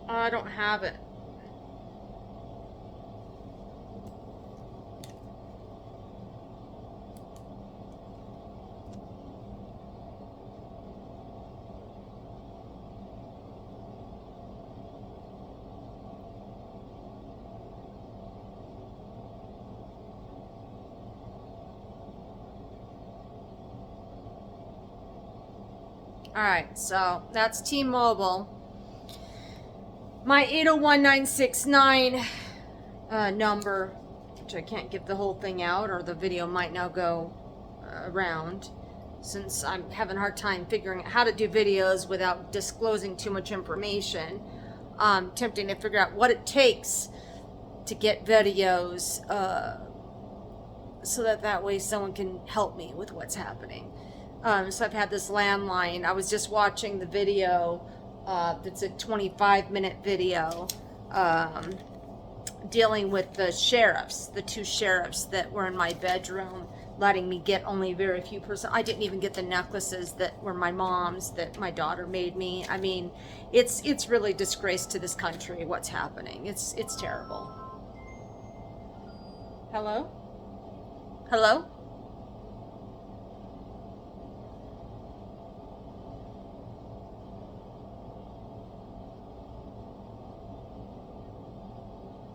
I don't have it. Alright, so that's T-Mobile. My 801-969 number, which I can't give the whole thing out, or the video might now go around, since I'm having a hard time figuring out how to do videos without disclosing too much information. Tempting to figure out what it takes to get videos, so that way someone can help me with what's happening. So I've had this landline. I was just watching the video. That's a 25-minute video dealing with the sheriffs, the two sheriffs that were in my bedroom, letting me get only very few percent. I didn't even get the necklaces that were my mom's, that my daughter made me. I mean, it's really a disgrace to this country what's happening. It's terrible. Hello? Hello?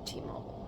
T-Mobile.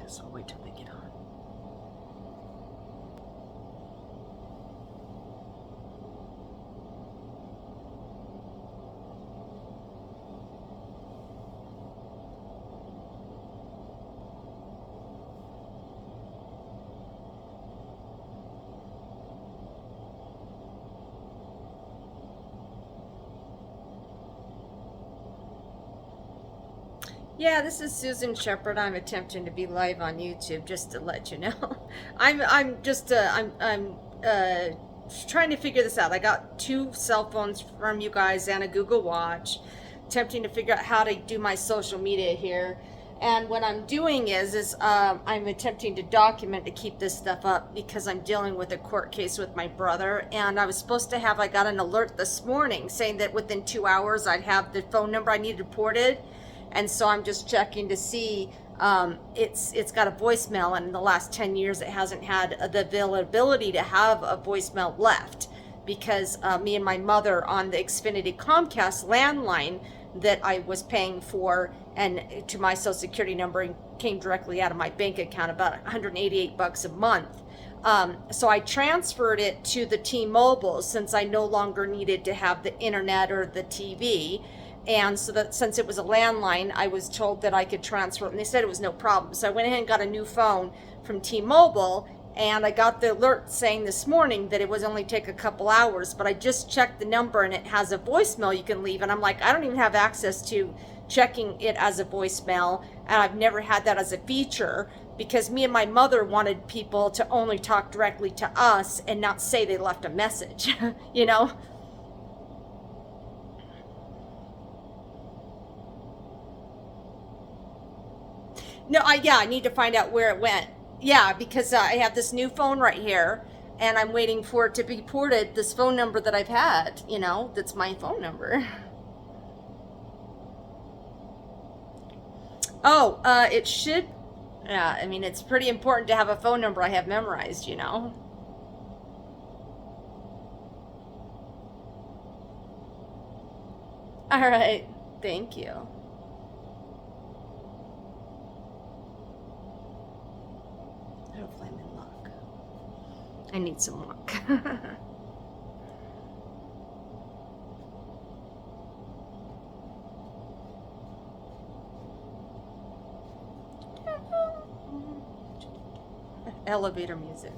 Guess I'll wait till they get on. Yeah, this is Susan Shepherd. I'm attempting to be live on YouTube, just to let you know. I'm trying to figure this out. I got 2 cell phones from you guys and a Google Watch, attempting to figure out how to do my social media here. And what I'm doing is I'm attempting to document to keep this stuff up, because I'm dealing with a court case with my brother. And I was supposed to have, I got an alert this morning saying that within 2 hours I'd have the phone number I needed ported. And so I'm just checking to see, it's got a voicemail, and in the last 10 years it hasn't had the availability to have a voicemail left, because me and my mother on the Xfinity Comcast landline that I was paying for, and to my social security number, came directly out of my bank account, about $188 a month. So I transferred it to the T-Mobile, since I no longer needed to have the internet or the TV. And so that, since it was a landline, I was told that I could transfer it, and they said it was no problem. So I went ahead and got a new phone from T-Mobile, and I got the alert saying this morning that it was only take a couple hours, but I just checked the number and it has a voicemail you can leave. And I'm like, I don't even have access to checking it as a voicemail, and I've never had that as a feature, because me and my mother wanted people to only talk directly to us and not say they left a message, you know? No, I need to find out where it went. Yeah, because I have this new phone right here, and I'm waiting for it to be ported. This phone number that I've had, that's my phone number. Oh, it should. Yeah, I mean, it's pretty important to have a phone number I have memorized. All right, thank you. I need some walk. Elevator music.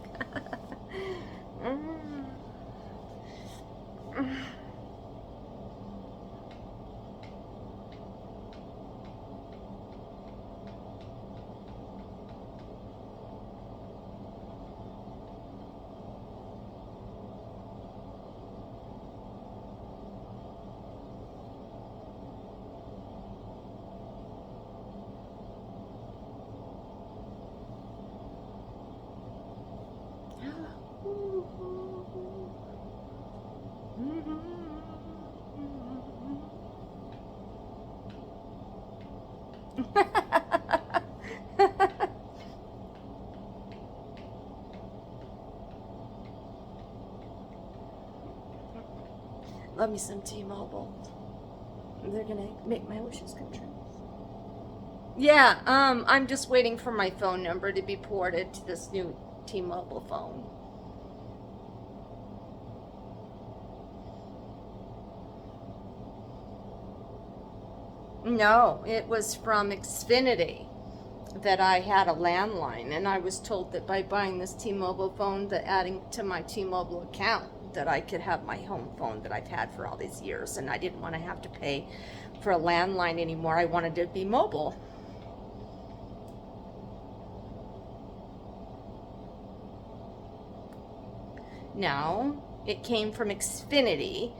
Love me some T-Mobile. They're gonna make my wishes come true. Yeah, I'm just waiting for my phone number to be ported to this new T-Mobile phone. No, it was from Xfinity that I had a landline, and I was told that by buying this T-Mobile phone, that adding to my T-Mobile account, that I could have my home phone that I've had for all these years, and I didn't want to have to pay for a landline anymore. I wanted to be mobile. No, it came from Xfinity,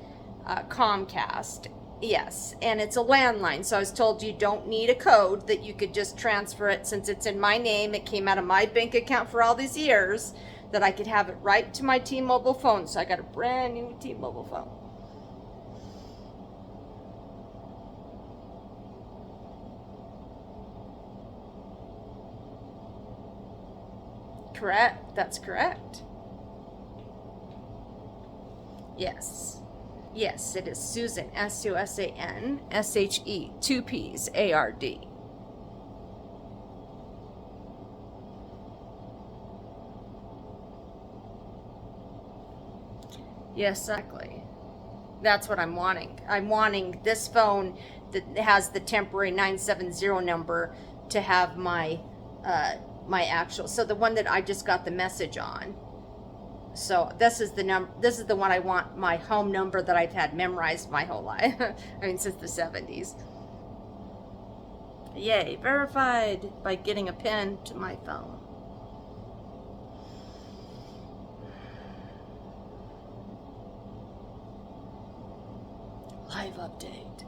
Comcast. Yes, and it's a landline, so I was told you don't need a code, that you could just transfer it since it's in my name. It came out of my bank account for all these years, that I could have it right to my T-Mobile phone. So I got a brand new T-Mobile phone. Correct. That's correct. Yes. Yes, it is Susan, SUSAN, SHE, 2 P's, ARD. Yes, exactly. That's what I'm wanting. I'm wanting this phone that has the temporary 970 number to have my my actual, so the one that I just got the message on. So this is the number. This is the one I want, my home number that I've had memorized my whole life. I mean, since the 70s. Yay! Verified by getting a pin to my phone. Live update.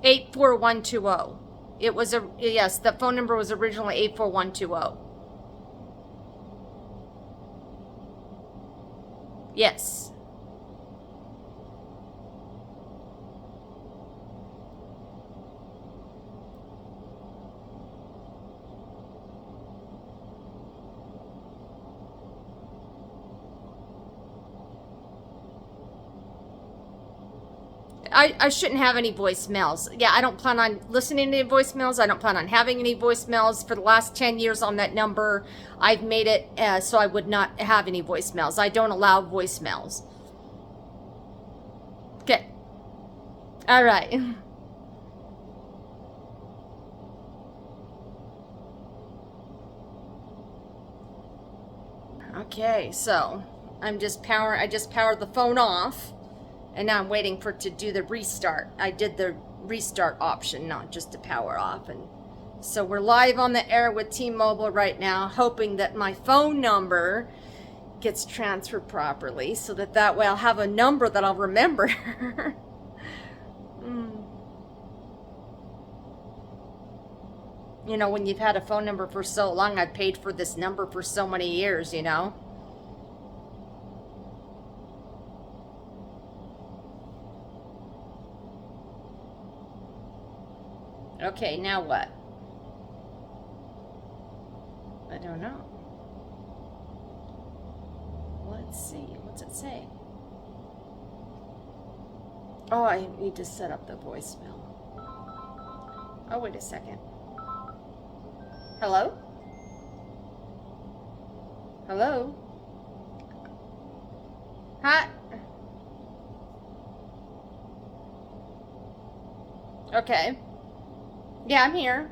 Eight 84120. It was a, yes, the phone number was originally 84120. Yes. I shouldn't have any voicemails. Yeah, I don't plan on listening to any voicemails. I don't plan on having any voicemails. For the last 10 years on that number, I've made it so I would not have any voicemails. I don't allow voicemails. Okay. All right. Okay. Okay, so I just powered the phone off, and now I'm waiting for it to do the restart. I did the restart option, not just to power off. And so we're live on the air with T-Mobile right now, hoping that my phone number gets transferred properly, so that way I'll have a number that I'll remember. You know, when you've had a phone number for so long, I've paid for this number for so many years, you know. Okay, now what? I don't know. Let's see. What's it say? Oh, I need to set up the voicemail. Oh, wait a second. Hello? Hello? Hi. Okay. Yeah, I'm here.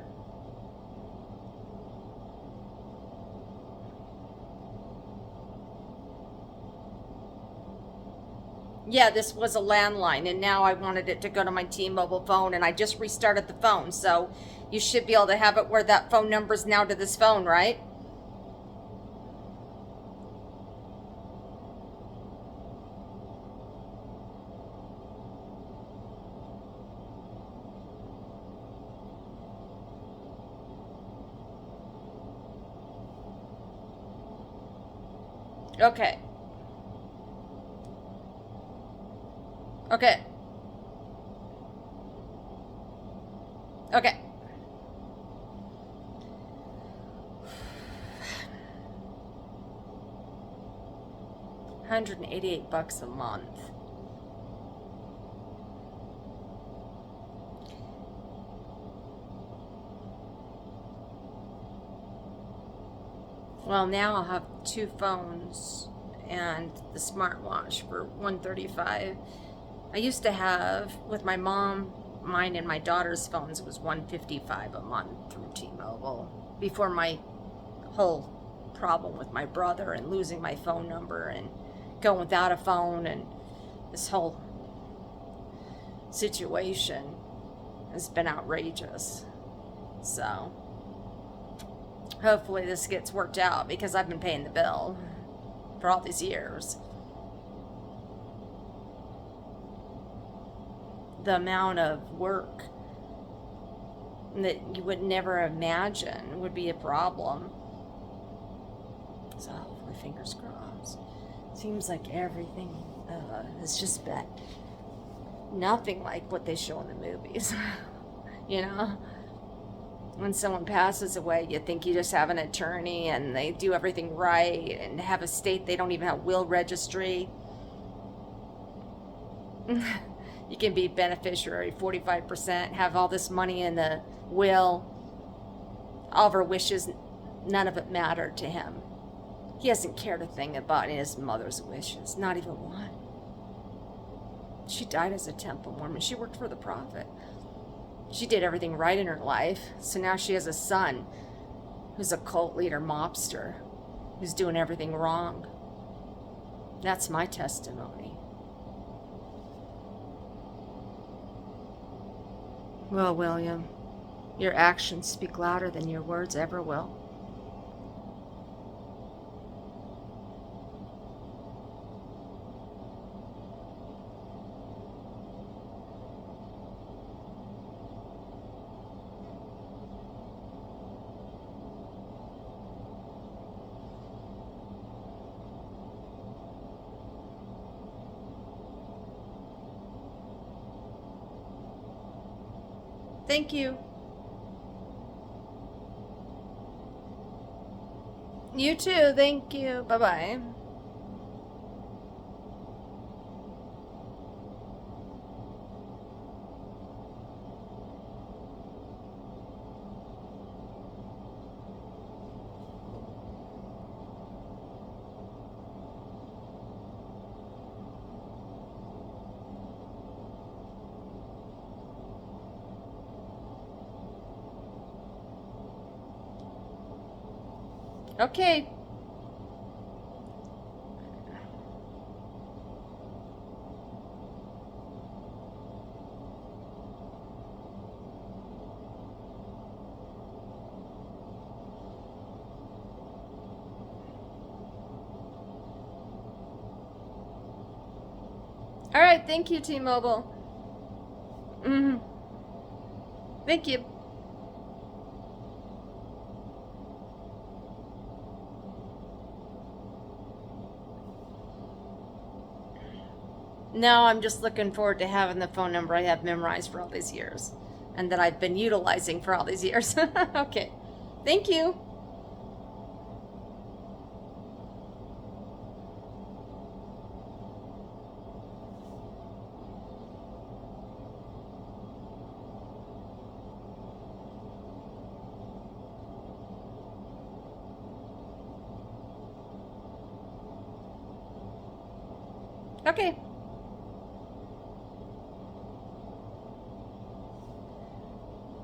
Yeah, this was a landline, and now I wanted it to go to my T-Mobile phone, and I just restarted the phone, so you should be able to have it where that phone number's now to this phone, right? Okay. Okay. Okay. $188 a month. Well, now I'll have two phones and the smartwatch for $135. I used to have, with my mom, mine and my daughter's phones, was $155 a month through T-Mobile before my whole problem with my brother and losing my phone number and going without a phone, and this whole situation has been outrageous. So hopefully this gets worked out, because I've been paying the bill for all these years. The amount of work that you would never imagine would be a problem. So hopefully, fingers crossed. Seems like everything has just been nothing like what they show in the movies. You know, when someone passes away, you think you just have an attorney and they do everything right and have a state they don't even have Will Registry. You can be beneficiary 45%, have all this money in the will, all of her wishes, none of it mattered to him. He hasn't cared a thing about his mother's wishes, not even one. She died as a Temple Mormon. She worked for the prophet. She did everything right in her life, so now she has a son who's a cult leader mobster, who's doing everything wrong. That's my testimony. Well, William, your actions speak louder than your words ever will. Thank you. You too. Thank you. Bye-bye. Okay. All right, thank you, T-Mobile. Thank you. No, I'm just looking forward to having the phone number I have memorized for all these years and that I've been utilizing for all these years. Okay. Thank you. Okay.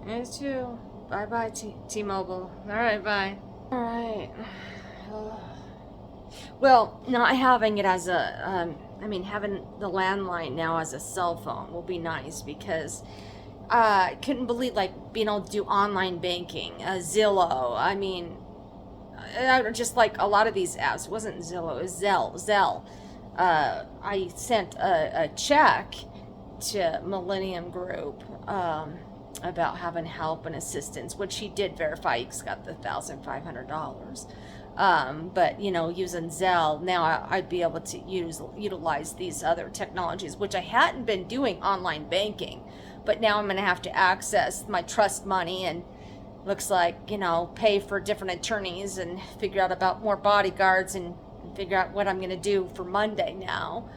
You too. Bye-bye, T-Mobile. All right, bye. All right. Well, not having it as a, having the landline now as a cell phone will be nice because I couldn't believe, like, being able to do online banking, Zillow. Just like a lot of these apps. It wasn't Zillow, it was Zelle. I sent a check to Millennium Group about having help and assistance, which he did verify. He's got the $1,500. But using Zelle now, I'd be able to utilize these other technologies, which I hadn't been doing online banking, but now I'm going to have to access my trust money and looks like pay for different attorneys and figure out about more bodyguards and figure out what I'm going to do for Monday now,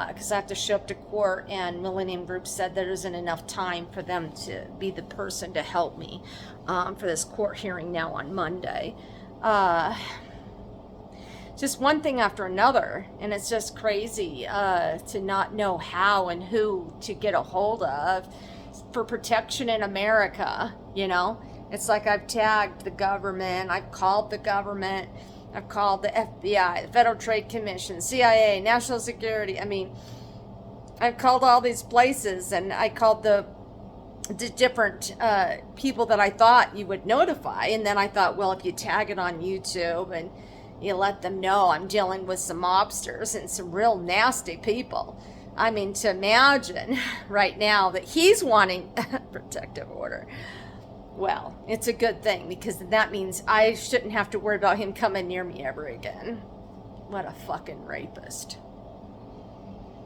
because I have to show up to court, and Millennium Group said there isn't enough time for them to be the person to help me for this court hearing now on Monday. Just one thing after another, and it's just crazy to not know how and who to get a hold of for protection in America. It's like I've tagged the government, I've called the government, I've called the FBI, the Federal Trade Commission, CIA, National Security. I've called all these places, and I called the different people that I thought you would notify. And then I thought, well, if you tag it on YouTube and you let them know I'm dealing with some mobsters and some real nasty people. To imagine right now that he's wanting a protective order. Well, it's a good thing, because that means I shouldn't have to worry about him coming near me ever again. What a fucking rapist.